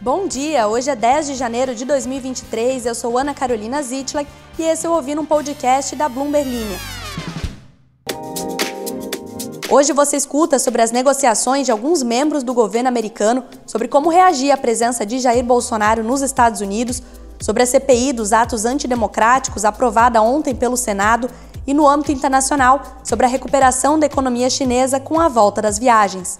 Bom dia, hoje é 10 de janeiro de 2023, eu sou Ana Carolina Zitlag e esse é o Ouvindo um Podcast da Bloomberg Linha. Hoje você escuta sobre as negociações de alguns membros do governo americano, sobre como reagir à presença de Jair Bolsonaro nos Estados Unidos, sobre a CPI dos atos antidemocráticos aprovada ontem pelo Senado e no âmbito internacional, sobre a recuperação da economia chinesa com a volta das viagens.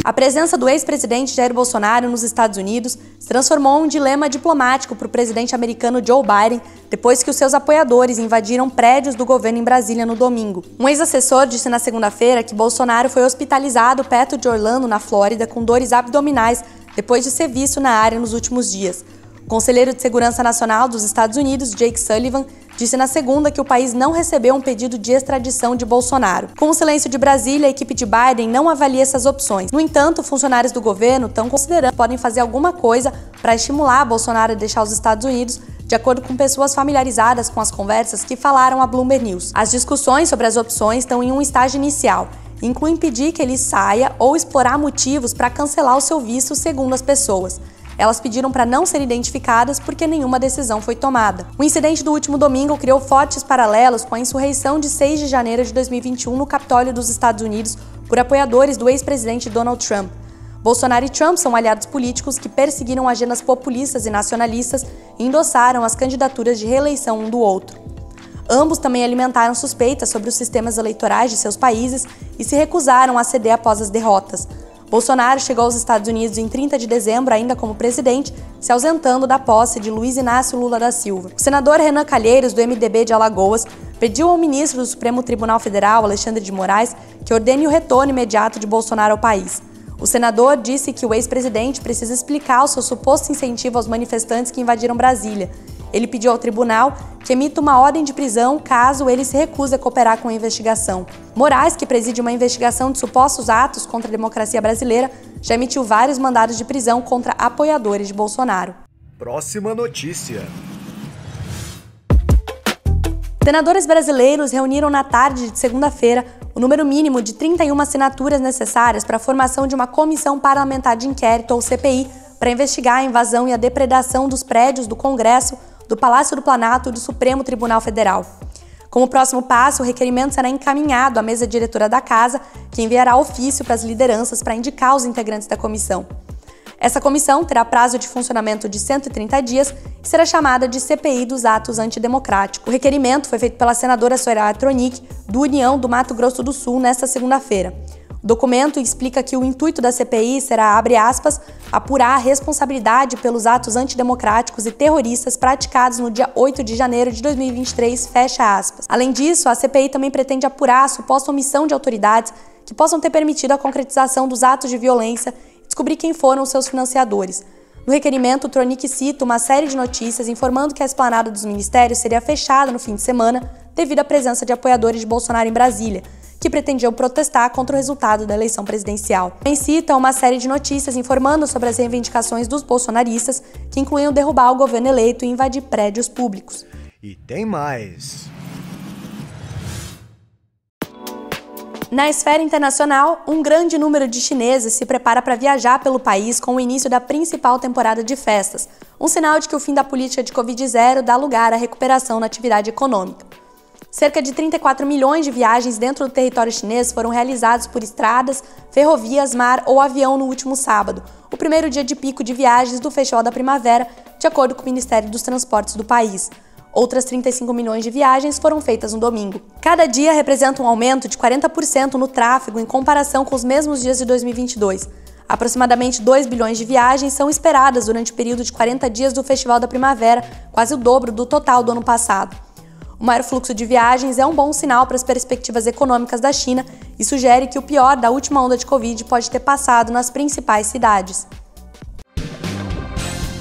A presença do ex-presidente Jair Bolsonaro nos Estados Unidos se transformou em um dilema diplomático para o presidente americano Joe Biden depois que os seus apoiadores invadiram prédios do governo em Brasília no domingo. Um ex-assessor disse na segunda-feira que Bolsonaro foi hospitalizado perto de Orlando, na Flórida, com dores abdominais depois de ser visto na área nos últimos dias. O conselheiro de Segurança Nacional dos Estados Unidos, Jake Sullivan, disse na segunda que o país não recebeu um pedido de extradição de Bolsonaro. Com o silêncio de Brasília, a equipe de Biden não avalia essas opções. No entanto, funcionários do governo estão considerando que podem fazer alguma coisa para estimular Bolsonaro a deixar os Estados Unidos, de acordo com pessoas familiarizadas com as conversas que falaram à Bloomberg News. As discussões sobre as opções estão em um estágio inicial. Inclui impedir que ele saia ou explorar motivos para cancelar o seu visto, segundo as pessoas. Elas pediram para não ser identificadas porque nenhuma decisão foi tomada. O incidente do último domingo criou fortes paralelos com a insurreição de 6 de janeiro de 2021 no Capitólio dos Estados Unidos por apoiadores do ex-presidente Donald Trump. Bolsonaro e Trump são aliados políticos que perseguiram agendas populistas e nacionalistas e endossaram as candidaturas de reeleição um do outro. Ambos também alimentaram suspeitas sobre os sistemas eleitorais de seus países e se recusaram a ceder após as derrotas. Bolsonaro chegou aos Estados Unidos em 30 de dezembro, ainda como presidente, se ausentando da posse de Luiz Inácio Lula da Silva. O senador Renan Calheiros, do MDB de Alagoas, pediu ao ministro do Supremo Tribunal Federal, Alexandre de Moraes, que ordene o retorno imediato de Bolsonaro ao país. O senador disse que o ex-presidente precisa explicar o seu suposto incentivo aos manifestantes que invadiram Brasília. Ele pediu ao tribunal que emita uma ordem de prisão caso ele se recuse a cooperar com a investigação. Moraes, que preside uma investigação de supostos atos contra a democracia brasileira, já emitiu vários mandados de prisão contra apoiadores de Bolsonaro. Próxima notícia. Senadores brasileiros reuniram na tarde de segunda-feira o número mínimo de 31 assinaturas necessárias para a formação de uma comissão parlamentar de inquérito, ou CPI, para investigar a invasão e a depredação dos prédios do Congresso, do Palácio do Planalto e do Supremo Tribunal Federal. Como próximo passo, o requerimento será encaminhado à mesa diretora da Casa, que enviará ofício para as lideranças para indicar os integrantes da comissão. Essa comissão terá prazo de funcionamento de 130 dias e será chamada de CPI dos atos antidemocráticos. O requerimento foi feito pela senadora Soraya Tronic, do União do Mato Grosso do Sul, nesta segunda-feira. O documento explica que o intuito da CPI será, abre aspas, apurar a responsabilidade pelos atos antidemocráticos e terroristas praticados no dia 8 de janeiro de 2023, fecha aspas. Além disso, a CPI também pretende apurar a suposta omissão de autoridades que possam ter permitido a concretização dos atos de violência e descobrir quem foram os seus financiadores. No requerimento, o Tronic cita uma série de notícias informando que a esplanada dos ministérios seria fechada no fim de semana devido à presença de apoiadores de Bolsonaro em Brasília, que pretendiam protestar contra o resultado da eleição presidencial. Também cita uma série de notícias informando sobre as reivindicações dos bolsonaristas, que incluíam derrubar o governo eleito e invadir prédios públicos. E tem mais. Na esfera internacional, um grande número de chineses se prepara para viajar pelo país com o início da principal temporada de festas, um sinal de que o fim da política de Covid-0 dá lugar à recuperação na atividade econômica. Cerca de 34 milhões de viagens dentro do território chinês foram realizados por estradas, ferrovias, mar ou avião no último sábado, o primeiro dia de pico de viagens do Festival da Primavera, de acordo com o Ministério dos Transportes do país. Outras 35 milhões de viagens foram feitas no domingo. Cada dia representa um aumento de 40% no tráfego em comparação com os mesmos dias de 2022. Aproximadamente 2 bilhões de viagens são esperadas durante o período de 40 dias do Festival da Primavera, quase o dobro do total do ano passado. O maior fluxo de viagens é um bom sinal para as perspectivas econômicas da China e sugere que o pior da última onda de Covid pode ter passado nas principais cidades.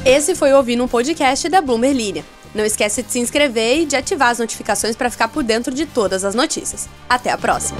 Esse foi o Ouvindo um Podcast da Bloomberg Linha. Não esquece de se inscrever e de ativar as notificações para ficar por dentro de todas as notícias. Até a próxima!